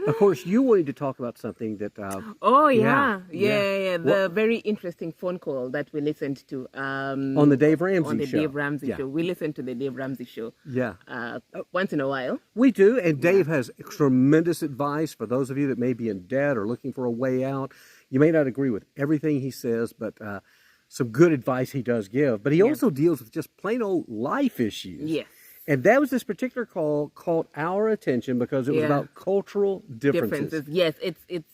Of course, you wanted to talk about something that. Oh yeah. The very interesting phone call that we listened to on the Dave Ramsey show. Dave Ramsey show. We listen to the Dave Ramsey show. Yeah. Once in a while. We do, and Dave has tremendous advice for those of you that may be in debt or looking for a way out. You may not agree with everything he says, but some good advice he does give. But he also deals with just plain old life issues. Yes. And that was this particular call caught our attention because it was about cultural differences. Yes, it's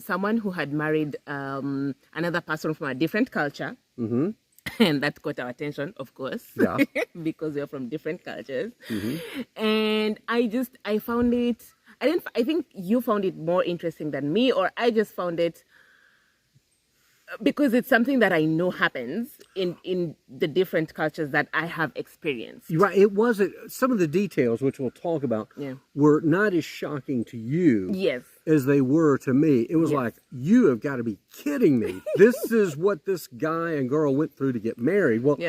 someone who had married another person from a different culture. Mm-hmm. And that caught our attention, of course, because we're from different cultures. Mm-hmm. And I found it, I think you found it more interesting than me, or I just found it because it's something that I know happens in the different cultures that I have experienced. Right. It wasn't, some of the details, which we'll talk about, were not as shocking to you as they were to me. It was like, you have got to be kidding me. This is what this guy and girl went through to get married. Well,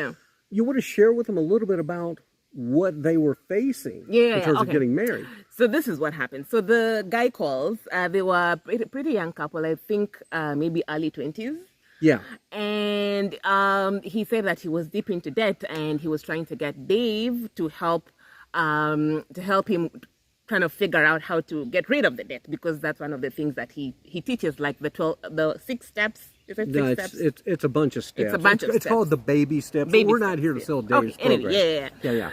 you want to share with them a little bit about what they were facing in terms of getting married. So this is what happened. So the guy calls. They were a pretty young couple, I think maybe early 20s. Yeah. And he said that he was deep into debt and he was trying to get Dave to help him kind of figure out how to get rid of the debt, because that's one of the things that he teaches, like the 6 steps. Is it 6 steps? It's a bunch of steps. It's a bunch of steps. It's called the baby steps. We're not here to sell Dave's program. Yeah.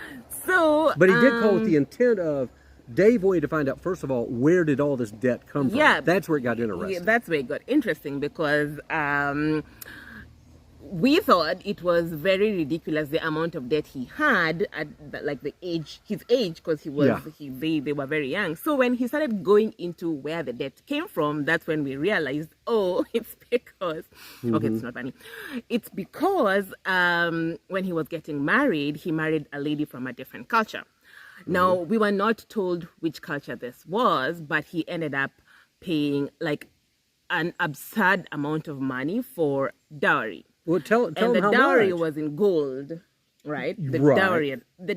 So, but he did call with the intent of Dave wanted to find out, first of all, where did all this debt come from? Yeah. That's where it got interesting. Yeah, that's where it got interesting, because we thought it was very ridiculous, the amount of debt he had at his age, because they were very young. So when he started going into where the debt came from, that's when we realized, it's because, it's not funny. It's because when he was getting married, he married a lady from a different culture. Now, we were not told which culture this was, but he ended up paying like an absurd amount of money for dowry. Well, tell and them the how dowry much. was in gold, right? The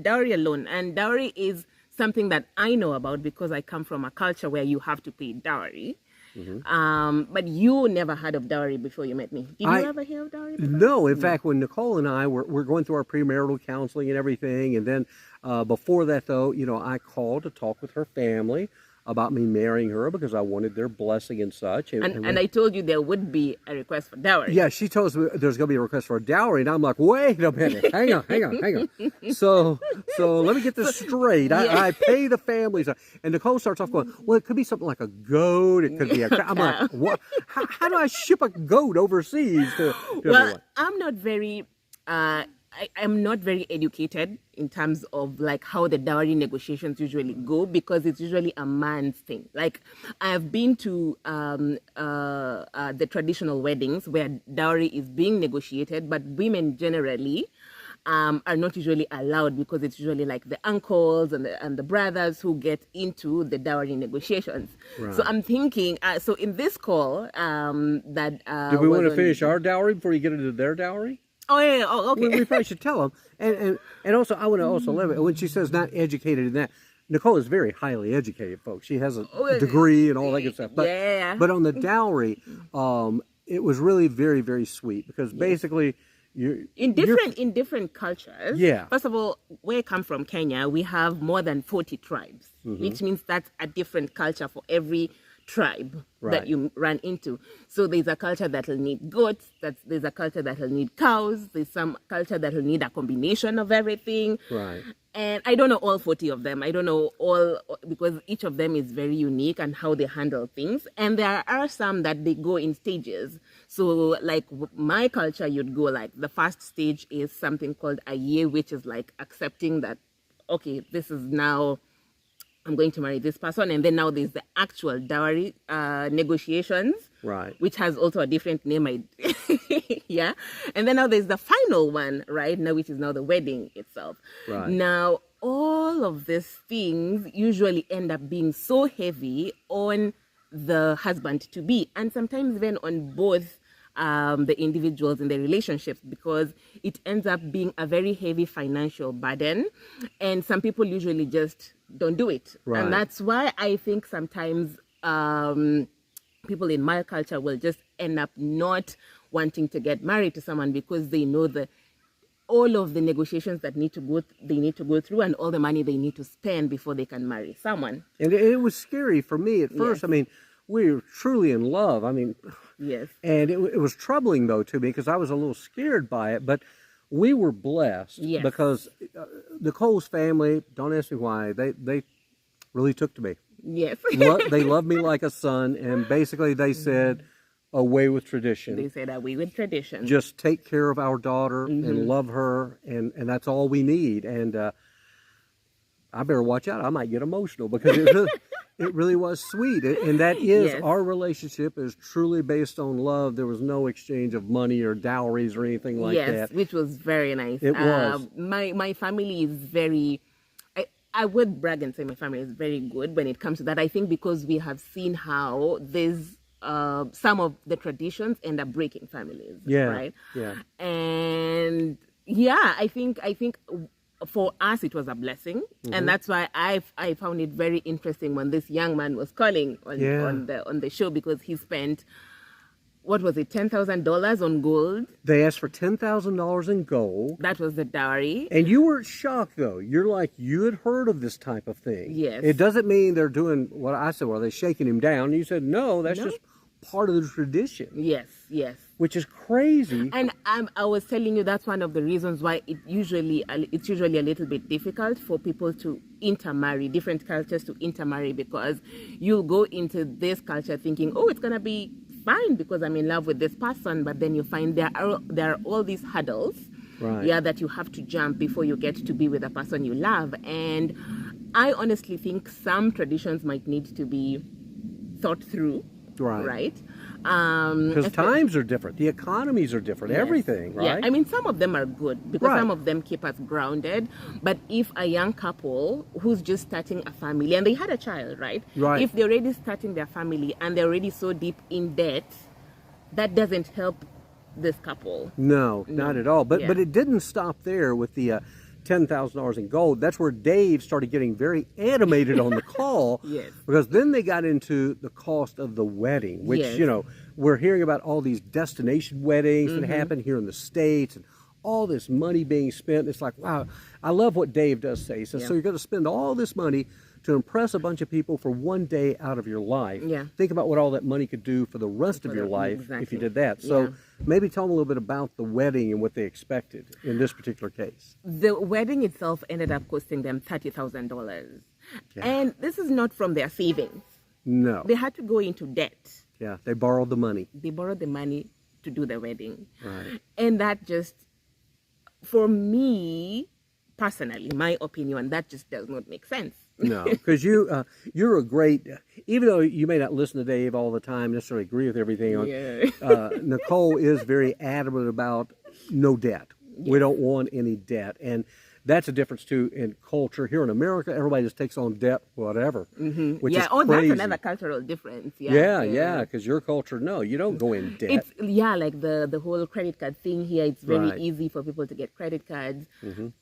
dowry alone. And dowry is something that I know about because I come from a culture where you have to pay dowry. Mm-hmm. But you never heard of dowry before you met me. Did you ever hear of dowry before? No. In fact, when Nicole and I were going through our premarital counseling and everything, and then before that, though, I called to talk with her family about me marrying her because I wanted their blessing and such. And I told you there would be a request for dowry. Yeah, she told us there's going to be a request for a dowry, and I'm like, wait a minute, hang on. So let me get this straight. I pay the families, and Nicole starts off going, well, it could be something like a goat. It could be a. I'm like, what? How do I ship a goat overseas to everyone? I'm not very. I'm not very educated in terms of like how the dowry negotiations usually go, because it's usually a man's thing. Like, I've been to the traditional weddings where dowry is being negotiated, but women generally are not usually allowed, because it's usually like the uncles and the brothers who get into the dowry negotiations. Right. So I'm thinking, so in this call that do we want to finish our dowry before you get into their dowry? Oh, yeah. Oh, okay. We probably should tell them. And also, I want to also let it, when she says not educated in that, Nicole is very highly educated, folks. She has a degree and all that good stuff. But, but on the dowry, it was really very, very sweet, because basically, in different cultures. Yeah. First of all, where I come from, Kenya, we have more than 40 tribes, which means that's a different culture for every tribe that you run into. So there's a culture that will need goats, there's a culture that will need cows, there's some culture that will need a combination of everything. Right. And I don't know all 40 of them. I don't know all, because each of them is very unique and how they handle things. And there are some that they go in stages. So like my culture, you'd go like, the first stage is something called a year, which is like accepting that, okay, this is now, I'm going to marry this person. And then now there's the actual dowry negotiations, which has also a different name. Yeah. And then now there's the final one, right? Now, which is now the wedding itself. Right. Now, all of these things usually end up being so heavy on the husband-to-be, and sometimes even on both the individuals in the relationships, because it ends up being a very heavy financial burden, and some people usually just don't do it. Right. And that's why I think sometimes people in my culture will just end up not wanting to get married to someone because they know all of the negotiations that they need to go through and all the money they need to spend before they can marry someone. And it was scary for me at first. Yes. I mean, we were truly in love. I mean, yes. And it was troubling though to me because I was a little scared by it, but we were blessed. Yes. Because Nicole's family, don't ask me why, they really took to me. Yes. They loved me like a son, and basically they said, away with tradition. They said away with tradition. Just take care of our daughter and love her, and that's all we need. And I better watch out. I might get emotional because it really was sweet. And that is, yes. Our relationship is truly based on love. There was no exchange of money or dowries or anything like that. Yes, which was very nice. It was. My family is very... I would brag and say my family is very good when it comes to that. I think because we have seen how there's some of the traditions end up breaking families, right? Yeah. And yeah, I think for us it was a blessing, and that's why I found it very interesting when this young man was calling on the show, because he spent, what was it, $10,000 on gold. They asked for $10,000 in gold. That was the dowry. And you weren't shocked, though. You're like, you had heard of this type of thing. Yes. It doesn't mean they're doing what I said. Well, are they shaking him down? And you said, no, that's just part of the tradition. Yes. Which is crazy. And I was telling you that's one of the reasons why it's usually a little bit difficult for people to intermarry, different cultures to intermarry, because you'll go into this culture thinking, oh, it's going to be fine because I'm in love with this person, but then you find there are all these hurdles, that you have to jump before you get to be with the person you love. And I honestly think some traditions might need to be thought through, right? Because times are different, the economies are different, everything, right? Yeah, I mean, some of them are good because some of them keep us grounded. But if a young couple who's just starting a family and they had a child, right? If they're already starting their family and they're already so deep in debt, that doesn't help this couple. No, not at all. But it didn't stop there with the $10,000 in gold. That's where Dave started getting very animated on the call. Because then they got into the cost of the wedding, which, we're hearing about all these destination weddings that happen here in the States and all this money being spent. It's like, wow, I love what Dave does say. He says, so you're going to spend all this money to impress a bunch of people for one day out of your life. Think about what all that money could do for the rest of your life if you did that. So maybe tell them a little bit about the wedding and what they expected in this particular case. The wedding itself ended up costing them $30,000. And this is not from their savings. No. They had to go into debt. Yeah, they borrowed the money. They borrowed the money to do the wedding. And that just, for me, personally, my opinion, that just does not make sense. No, because you're a great, even though you may not listen to Dave all the time, necessarily agree with everything, Nicole is very adamant about no debt. We don't want any debt. And that's a difference, too, in culture. Here in America, everybody just takes on debt, whatever, which is crazy. That's another cultural difference. Because your culture, no, you don't go in debt. It's, like the whole credit card thing here, it's very easy for people to get credit cards.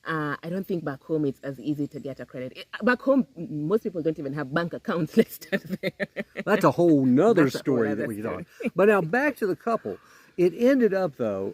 I don't think back home it's as easy to get a credit. Back home, most people don't even have bank accounts. Let's start there. That's a whole nother story that we talk. But now back to the couple. It ended up, though,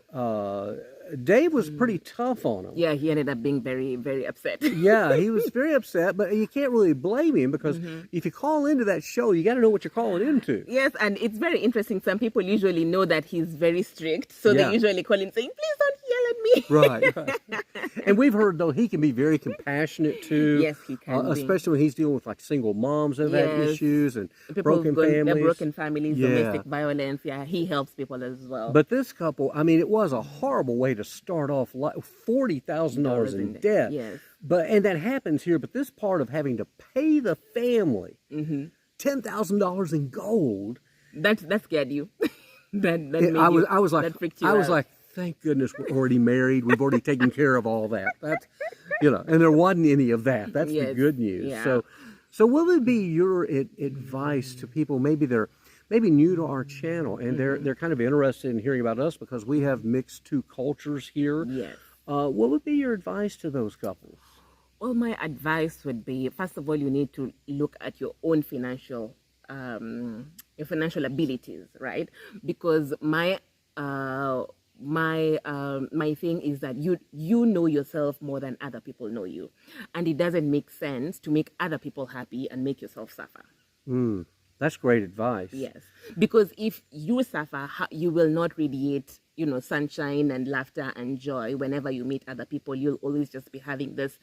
Dave was pretty tough on him. Yeah, he ended up being very, very upset. Yeah, he was very upset, but you can't really blame him because if you call into that show, you got to know what you're calling into. Yes, and it's very interesting. Some people usually know that he's very strict, so they usually call him saying, please don't yell at me. And we've heard, though, he can be very compassionate, too. Yes, he can especially when he's dealing with, like, single moms that have had issues and broken families. Broken families, domestic violence. Yeah, he helps people as well. But this couple, I mean, it was a horrible way to start off, $40,000 in debt. And that happens here, but this part of having to pay the family $10,000 in gold, that scared you. I was like, thank goodness we're already married. We've already taken care of all that. That's, and there wasn't any of that. That's the good news. So what would be your advice to people? Maybe they're new to our channel and they're kind of interested in hearing about us because we have mixed two cultures here. What would be your advice to those couples? Well, my advice would be, first of all, you need to look at your own financial your financial abilities, right? Because my thing is that you know yourself more than other people know you, and it doesn't make sense to make other people happy and make yourself suffer. That's great advice. Yes, because if you suffer, you will not radiate, sunshine and laughter and joy whenever you meet other people. You'll always just be having this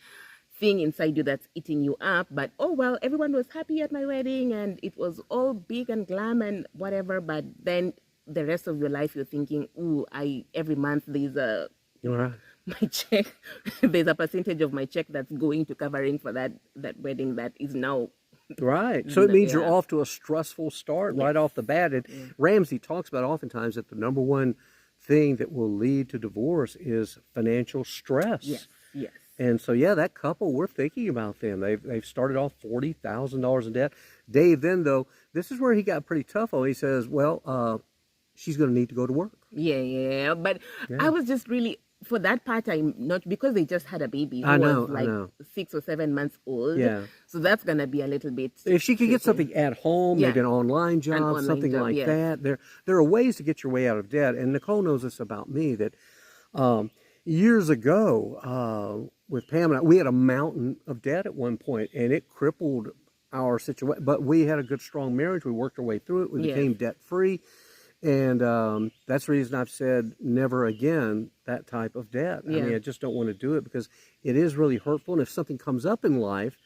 thing inside you that's eating you up. But oh well, everyone was happy at my wedding and it was all big and glam and whatever. But then the rest of your life, you're thinking, ooh, every month there's my check. There's a percentage of my check that's going to covering for that wedding that is now. Right. So it means you're off to a stressful start right off the bat. And Ramsey talks about oftentimes that the number one thing that will lead to divorce is financial stress. Yes. And so, that couple, we're thinking about them. They've started off $40,000 in debt. Dave, then, though, this is where he got pretty tough on. He says, well, she's going to need to go to work. Yeah. But I was just really... For that part, I'm not, because they just had a baby who was like 6 or 7 months old. Yeah. So that's going to be a little bit. If she could get something at home, maybe an online job, something like that. There are ways to get your way out of debt. And Nicole knows this about me, that years ago with Pam and I, we had a mountain of debt at one point, and it crippled our situation. But we had a good, strong marriage. We worked our way through it. We became debt-free. And that's the reason I've said never again that type of debt. I mean, I just don't want to do it because it is really hurtful. And if something comes up in life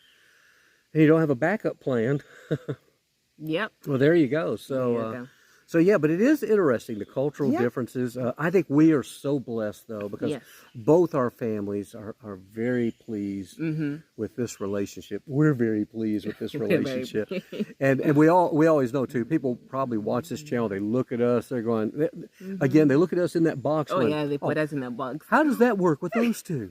and you don't have a backup plan, well, there you go. But it is interesting, the cultural differences. I think we are so blessed, though, because both our families are very pleased with this relationship. We're very pleased with this relationship. and we always know, too, people probably watch this channel, they look at us, they're going, again, they look at us in that box. They put us in that box. How does that work with those two?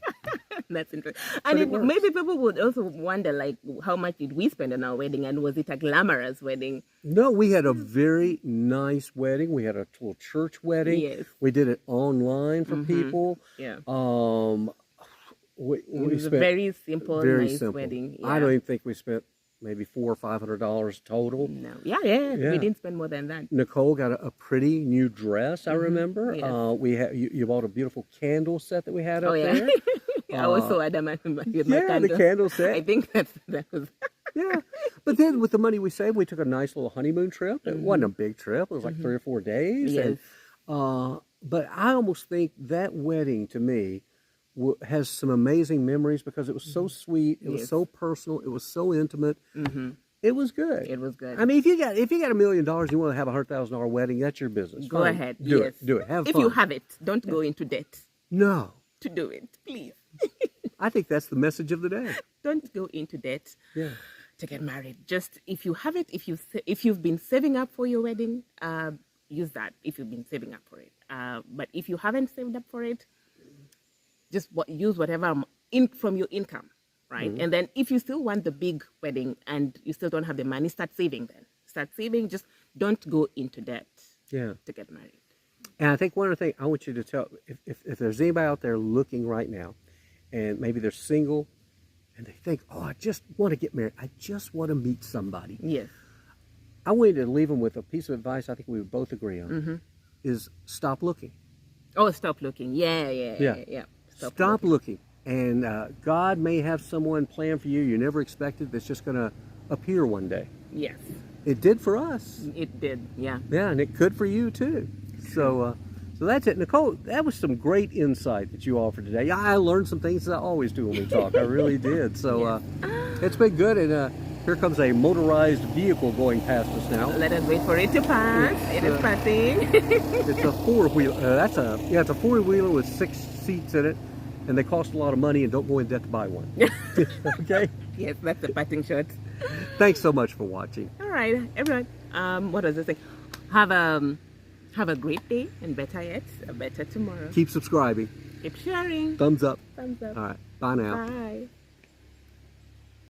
That's interesting. And maybe people would also wonder, like, how much did we spend on our wedding, and was it a glamorous wedding? No, we had a very nice wedding. We had a little church wedding. Yes. We did it online for people. Yeah. We it was a very simple, nice wedding. Yeah. I don't even think we spent maybe $400 or $500 total. No. Yeah. We didn't spend more than that. Nicole got a pretty new dress, I remember. Yes. We had you bought a beautiful candle set that we had up there. I was so adamant with my candle. The candle set. I think that was... But then with the money we saved, we took a nice little honeymoon trip. It wasn't a big trip. It was like 3 or 4 days. Yes. And, but I almost think that wedding, to me, has some amazing memories because it was so sweet. It was so personal. It was so intimate. It was good. It was good. I mean, if you got $1 million, you want to have a $100,000 wedding, that's your business. Go ahead. Do it. Have fun. If you have it, don't go into debt. No. To do it, please. I think that's the message of the day. Don't go into debt to get married. Just if you have it, if you've been saving up for your wedding, use that if you've been saving up for it. But if you haven't saved up for it, just use whatever from your income, right? And then if you still want the big wedding and you still don't have the money, start saving then. Start saving. Just don't go into debt to get married. And I think one other thing I want you to tell, if there's anybody out there looking right now, and maybe they're single, and they think, oh, I just want to get married. I just want to meet somebody. Yes. I want you to leave them with a piece of advice I think we would both agree on, is stop looking. Oh, stop looking. Yeah. Stop looking. And God may have someone planned for you you never expected that's just going to appear one day. Yes. It did for us. It did, yeah. Yeah, and it could for you, too. So that's it. Nicole, that was some great insight that you offered today. I learned some things that I always do when we talk. I really did. So it's been good. And here comes a motorized vehicle going past us now. Let us wait for it to pass. It is passing. It's a four-wheeler. It's a four-wheeler with 6 seats in it. And they cost a lot of money, and don't go in debt to buy one. Okay? Yes, that's a parting shot. Thanks so much for watching. All right, everyone. What was I saying? Have a great day, and better yet, a better tomorrow. Keep subscribing. Keep sharing. Thumbs up. Thumbs up. All right. Bye now. Bye.